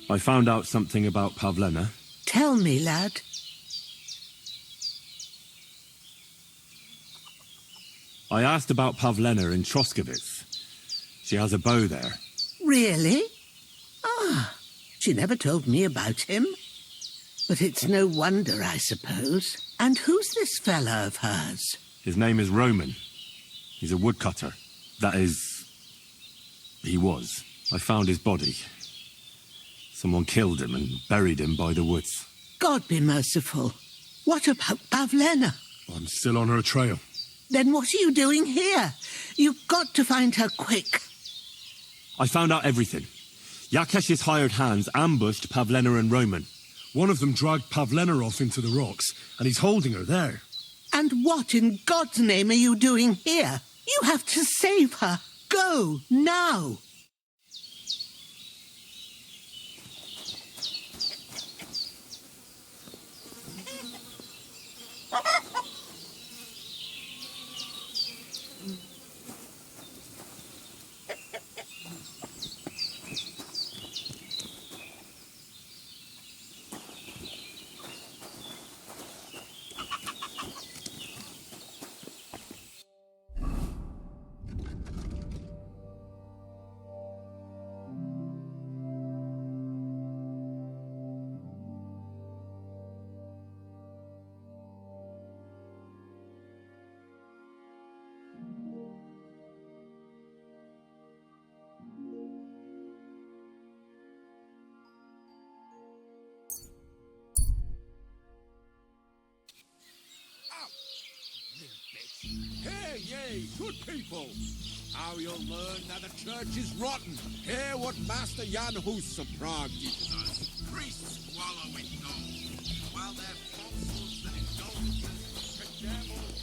I found out something about Pavlena. Tell me, lad. I asked about Pavlena in Troskowitz. She has a bow there. Really? Ah, she never told me about him. But it's no wonder, I suppose. And who's this fella of hers? His name is Roman. He's a woodcutter. That is... he was. I found his body. Someone killed him and buried him by the woods. God be merciful. What about Pavlena? I'm still on her trail. Then what are you doing here? You've got to find her quick. I found out everything. Yakesh's hired hands ambushed Pavlena and Roman. One of them dragged Pavlena off into the rocks, and he's holding her there. And what in God's name are you doing here? You have to save her. Go, now. Hear ye, good people! How you'll learn that the church is rotten. Hear what Master Jan Hus teaches us. Priests wallow in gold, while their falsehoods and indulgences condemn all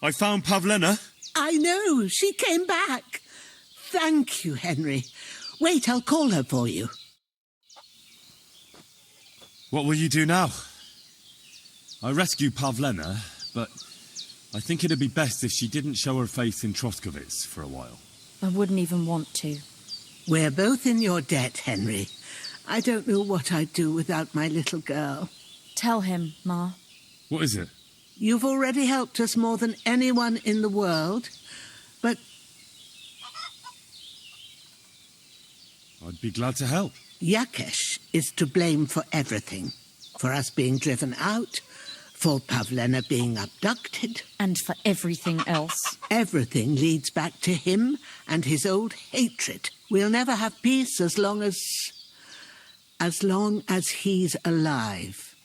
I found Pavlena. I know, she came back. Thank you, Henry. Wait, I'll call her for you. What will you do now? I rescued Pavlena, but I think it'd be best if she didn't show her face in Troskovitz for a while. I wouldn't even want to. We're both in your debt, Henry. I don't know what I'd do without my little girl. Tell him, Ma. What is it? You've already helped us more than anyone in the world, but I'd be glad to help. Yakesh is to blame for everything. For us being driven out, for Pavlena being abducted. And for everything else. Everything leads back to him and his old hatred. We'll never have peace as long as he's alive.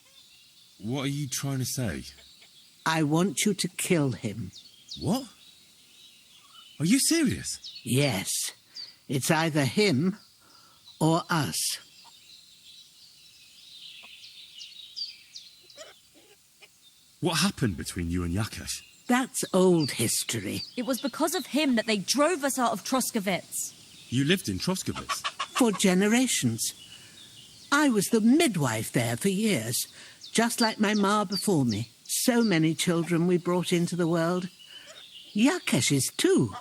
What are you trying to say? I want you to kill him. What? Are you serious? Yes. It's either him or us. What happened between you and Yakesh? That's old history. It was because of him that they drove us out of Troskovitz. You lived in Troskovitz? For generations. I was the midwife there for years, just like my ma before me. So many children we brought into the world. Yakesh is too,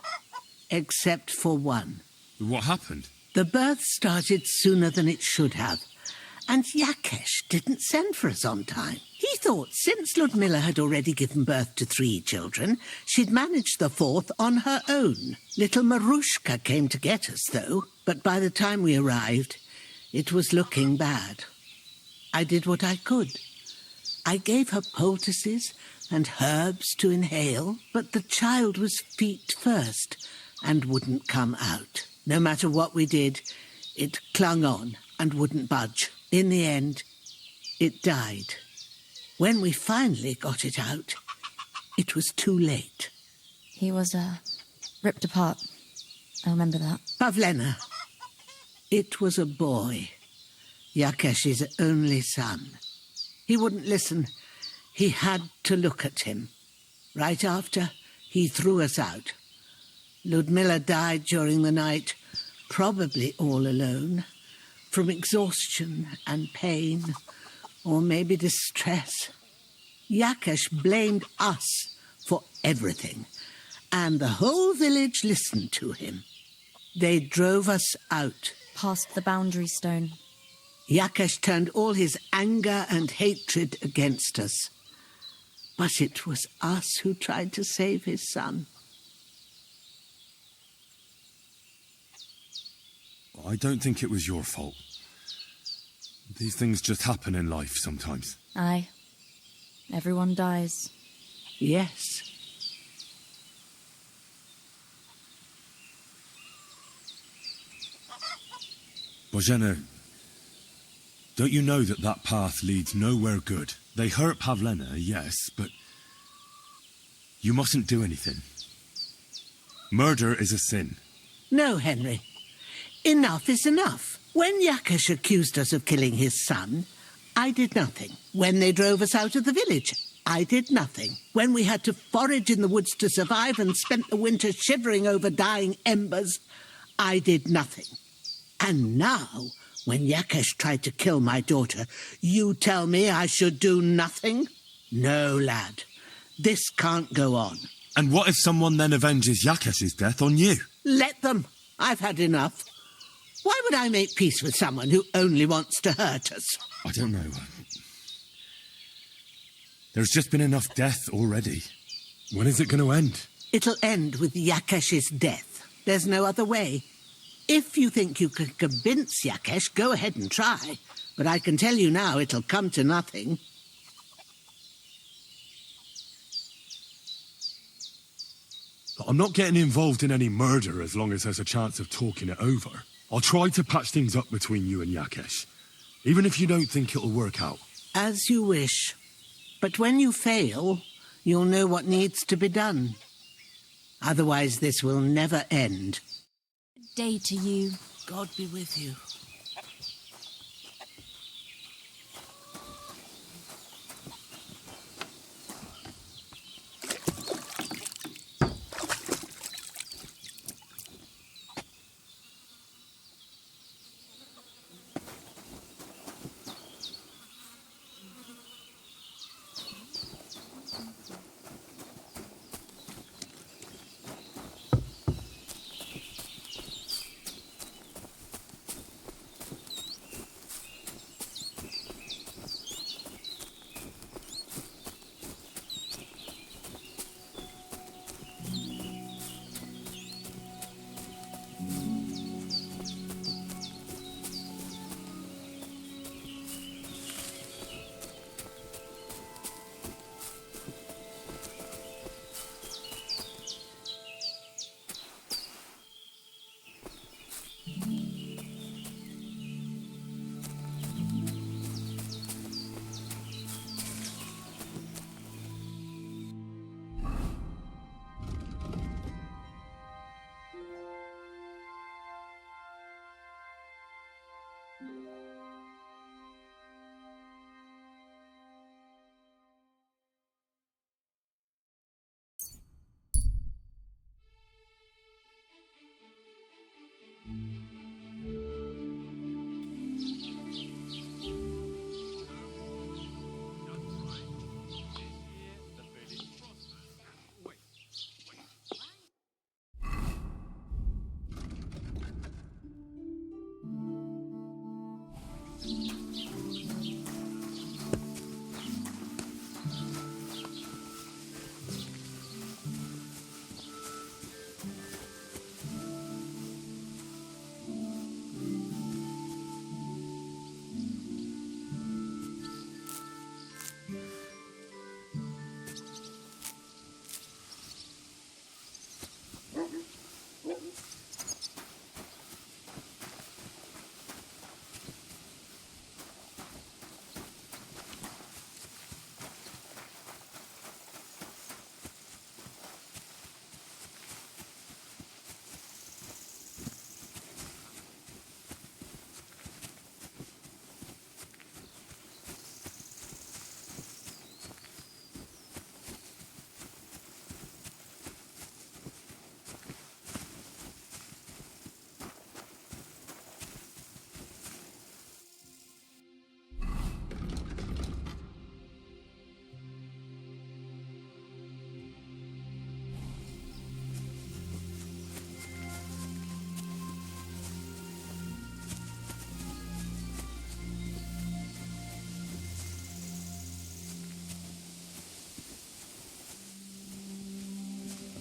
except for one. What happened? The birth started sooner than it should have, and Yakesh didn't send for us on time. He thought since Ludmilla had already given birth to 3 children, she'd managed the 4th on her own. Little Marushka came to get us, though, but by the time we arrived, it was looking bad. I did what I could. I gave her poultices and herbs to inhale, but the child was feet first and wouldn't come out. No matter what we did, it clung on and wouldn't budge. In the end, it died. When we finally got it out, it was too late. He was, ripped apart. I remember that. Pavlena. It was a boy. Yakesh's only son. He wouldn't listen. He had to look at him. Right after, he threw us out. Ludmilla died during the night, probably all alone, from exhaustion and pain, or maybe distress. Yakesh blamed us for everything, and the whole village listened to him. They drove us out. Past the boundary stone. Yakesh turned all his anger and hatred against us. But it was us who tried to save his son. I don't think it was your fault. These things just happen in life sometimes. Aye. Everyone dies. Yes. Bozhena, don't you know that that path leads nowhere good? They hurt Pavlena, yes, but you mustn't do anything. Murder is a sin. No, Henry. Enough is enough. When Yakesh accused us of killing his son, I did nothing. When they drove us out of the village, I did nothing. When we had to forage in the woods to survive and spent the winter shivering over dying embers, I did nothing. And now, when Yakesh tried to kill my daughter, you tell me I should do nothing? No, lad. This can't go on. And what if someone then avenges Yakesh's death on you? Let them. I've had enough. Why would I make peace with someone who only wants to hurt us? I don't know. There's just been enough death already. When is it going to end? It'll end with Yakesh's death. There's no other way. If you think you can convince Yakesh, go ahead and try. But I can tell you now it'll come to nothing. I'm not getting involved in any murder as long as there's a chance of talking it over. I'll try to patch things up between you and Yakesh, even if you don't think it'll work out. As you wish. But when you fail, you'll know what needs to be done. Otherwise, this will never end. Good day to you. God be with you.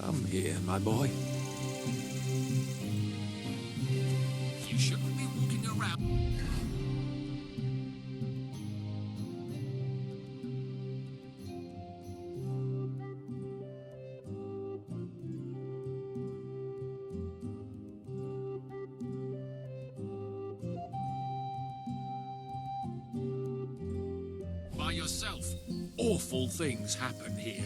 I'm here, my boy. You shouldn't be walking around. By yourself. Awful things happen here.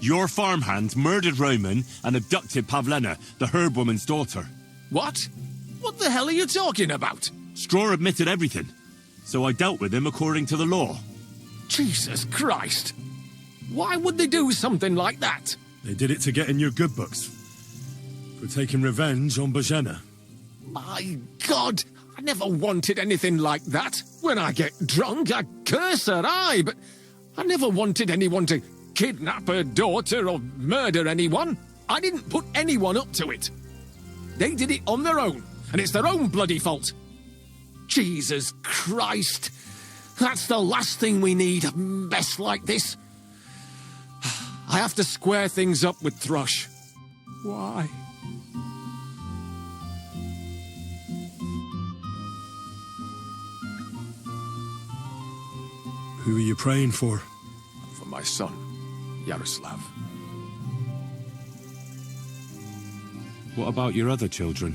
Your farmhand murdered Roman and abducted Pavlena, the herb woman's daughter. What? What the hell are you talking about? Straw admitted everything, so I dealt with him according to the law. Jesus Christ! Why would they do something like that? They did it to get in your good books. For taking revenge on Bojena. My God! I never wanted anything like that. When I get drunk, I curse her, aye, but I never wanted anyone to kidnap her daughter or murder anyone. I didn't put anyone up to it. They did it on their own, and it's their own bloody fault. Jesus Christ! That's the last thing we need, a mess like this. I have to square things up with Thrush. Why? Who are you praying for? For my son, Yaroslav. What about your other children?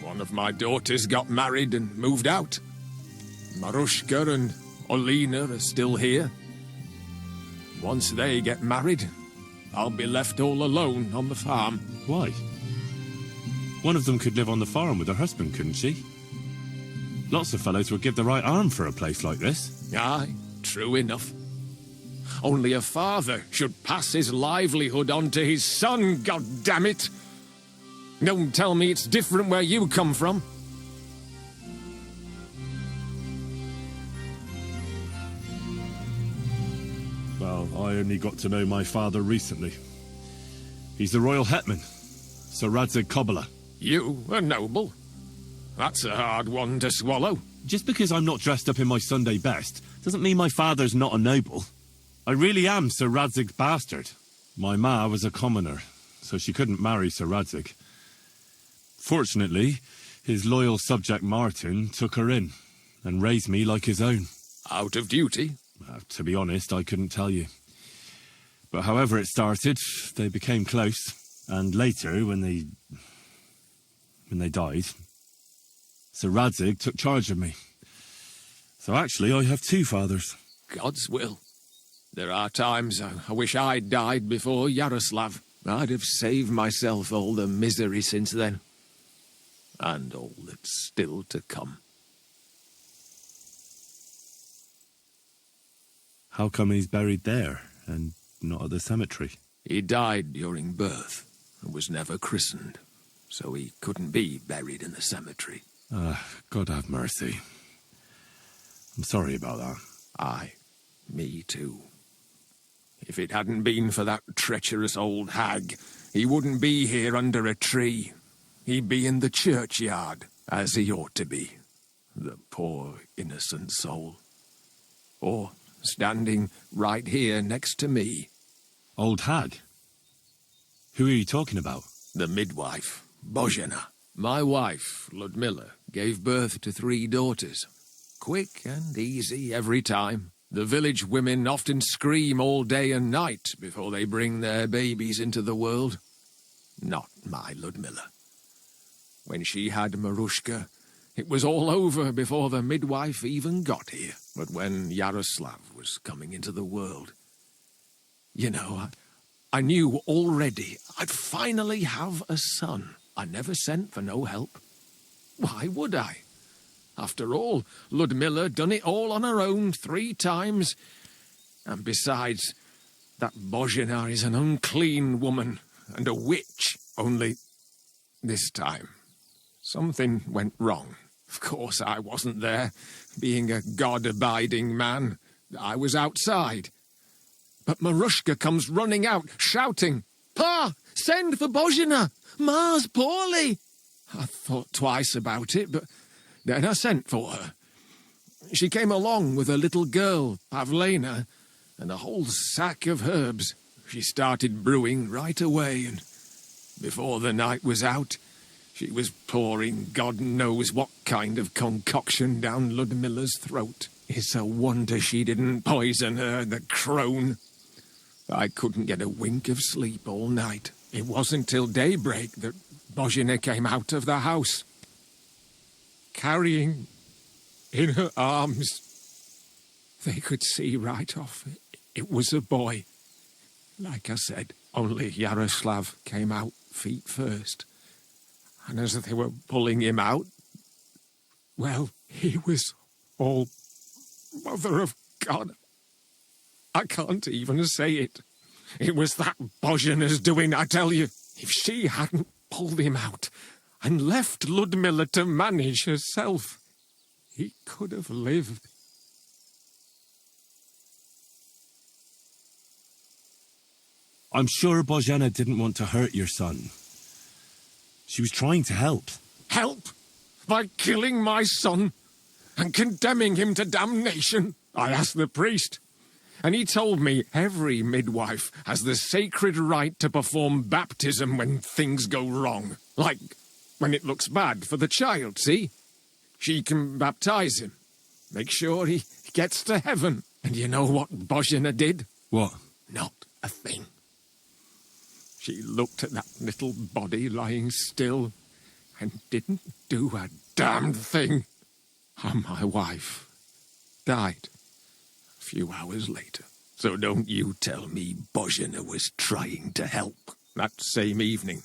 One of my daughters got married and moved out. Marushka and Olina are still here. Once they get married, I'll be left all alone on the farm. Why? One of them could live on the farm with her husband, couldn't she? Lots of fellows would give the right arm for a place like this. Aye, true enough. Only a father should pass his livelihood on to his son, goddammit! Don't tell me it's different where you come from. Well, I only got to know my father recently. He's the royal hetman, Sir Radzig Kobyla. You, a noble? That's a hard one to swallow. Just because I'm not dressed up in my Sunday best doesn't mean my father's not a noble. I really am Sir Radzig's bastard. My ma was a commoner, so she couldn't marry Sir Radzig. Fortunately, his loyal subject Martin took her in and raised me like his own. Out of duty? To be honest, I couldn't tell you. But however it started, they became close. And later, when they died, Sir Radzig took charge of me. So actually, I have two fathers. God's will. There are times I wish I'd died before Yaroslav. I'd have saved myself all the misery since then. And all that's still to come. How come he's buried there and not at the cemetery? He died during birth and was never christened, so he couldn't be buried in the cemetery. God have mercy. I'm sorry about that. Aye, me too. If it hadn't been for that treacherous old hag, he wouldn't be here under a tree. He'd be in the churchyard, as he ought to be. The poor, innocent soul. Or standing right here next to me. Old hag? Who are you talking about? The midwife, Bozhena. My wife, Ludmilla, gave birth to 3 daughters. Quick and easy every time. The village women often scream all day and night before they bring their babies into the world. Not my Ludmilla. When she had Marushka, it was all over before the midwife even got here. But when Yaroslav was coming into the world, you know, I knew already I'd finally have a son. I never sent for no help. Why would I? After all, Ludmilla done it all on her own 3 times. And besides, that Bozhena is an unclean woman and a witch. Only this time, something went wrong. Of course, I wasn't there. Being a God-abiding man, I was outside. But Marushka comes running out, shouting, "Pa, send for Bozhena! Ma's poorly!" I thought twice about it, but then I sent for her. She came along with a little girl, Pavlena, and a whole sack of herbs. She started brewing right away, and before the night was out, she was pouring God knows what kind of concoction down Ludmilla's throat. It's a wonder she didn't poison her, the crone. I couldn't get a wink of sleep all night. It wasn't till daybreak that Bozhena came out of the house, carrying in her arms. They could see right off it was a boy. Like I said, only Yaroslav came out feet first. And as they were pulling him out, well, he was all Mother of God. I can't even say it. It was that Bozhena's doing, I tell you. If she hadn't pulled him out and left Ludmilla to manage herself, he could have lived. I'm sure Bozhena didn't want to hurt your son. She was trying to help. Help? By killing my son and condemning him to damnation? I asked the priest, and he told me every midwife has the sacred right to perform baptism when things go wrong. Like when it looks bad for the child, see? She can baptize him, make sure he gets to heaven. And you know what Bozhena did? What? Not a thing. She looked at that little body lying still and didn't do a damned thing. And my wife died a few hours later. So don't you tell me Bozhena was trying to help. That same evening,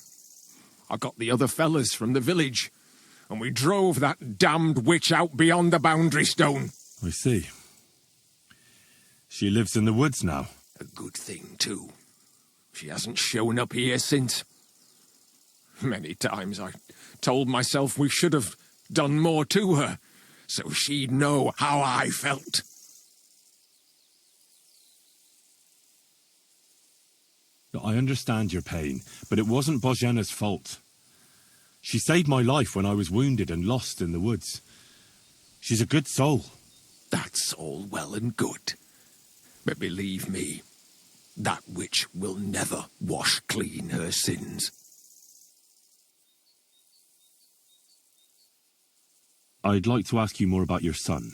I got the other fellas from the village, and we drove that damned witch out beyond the boundary stone. I see. She lives in the woods now. A good thing, too. She hasn't shown up here since. Many times I told myself we should have done more to her, so she'd know how I felt. I understand your pain, but it wasn't Bozhena's fault. She saved my life when I was wounded and lost in the woods. She's a good soul. That's all well and good. But believe me, that witch will never wash clean her sins. I'd like to ask you more about your son,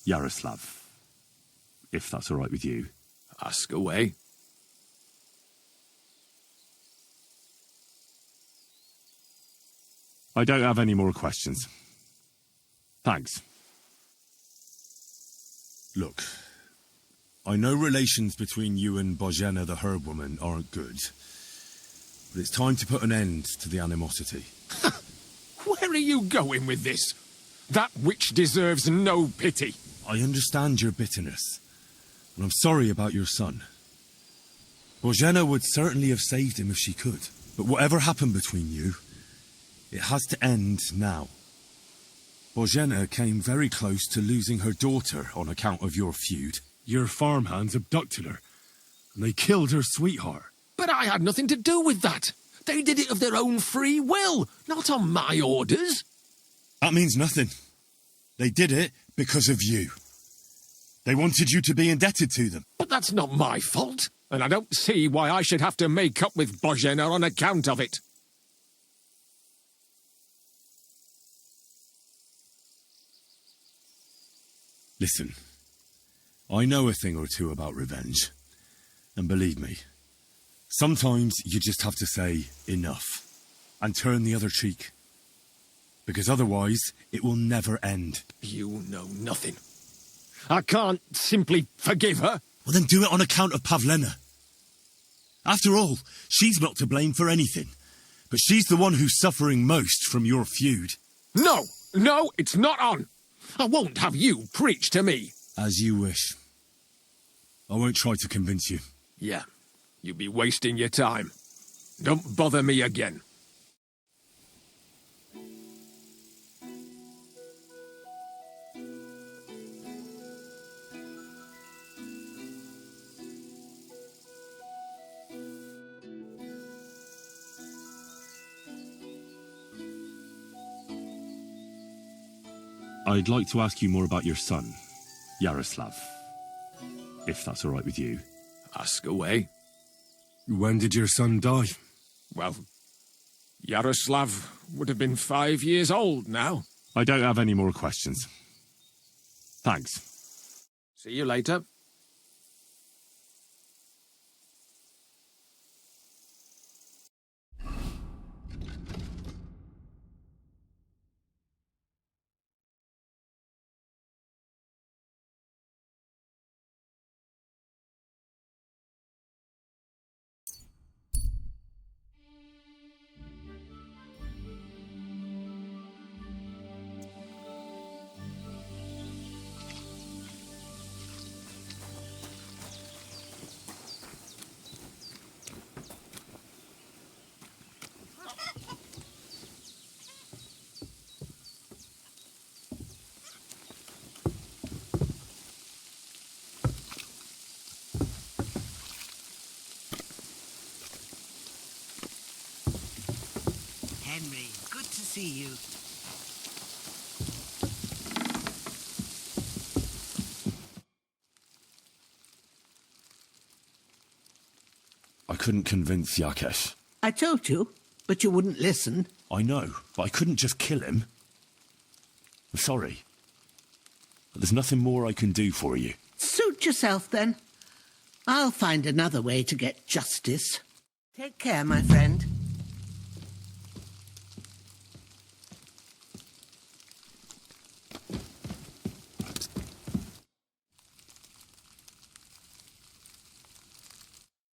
Yaroslav, if that's all right with you. Ask away. I don't have any more questions. Thanks. Look, I know relations between you and Bozhena the herb woman aren't good, but it's time to put an end to the animosity. Where are you going with this? That witch deserves no pity. I understand your bitterness, and I'm sorry about your son. Bozhena would certainly have saved him if she could, but whatever happened between you, it has to end now. Bozhena came very close to losing her daughter on account of your feud. Your farmhands abducted her, and they killed her sweetheart. But I had nothing to do with that. They did it of their own free will, not on my orders. That means nothing. They did it because of you. They wanted you to be indebted to them. But that's not my fault, and I don't see why I should have to make up with Bozhena on account of it. Listen, I know a thing or two about revenge. And believe me, sometimes you just have to say enough and turn the other cheek. Because otherwise, it will never end. You know nothing. I can't simply forgive her. Well, then do it on account of Pavlena. After all, she's not to blame for anything. But she's the one who's suffering most from your feud. No, it's not on. I won't have you preach to me. As you wish. I won't try to convince you. Yeah, you'll be wasting your time. Don't bother me again. I'd like to ask you more about your son, Yaroslav, if that's all right with you. Ask away. When did your son die? Well, Yaroslav would have been 5 years old now. I don't have any more questions. Thanks. See you later. Henry, good to see you. I couldn't convince Yakesh. I told you, but you wouldn't listen. I know, but I couldn't just kill him. I'm sorry. But there's nothing more I can do for you. Suit yourself, then. I'll find another way to get justice. Take care, my friend.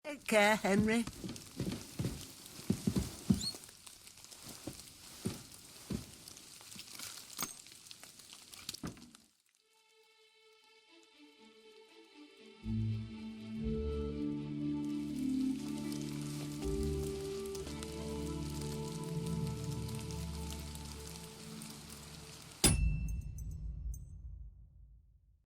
Take care, Henry.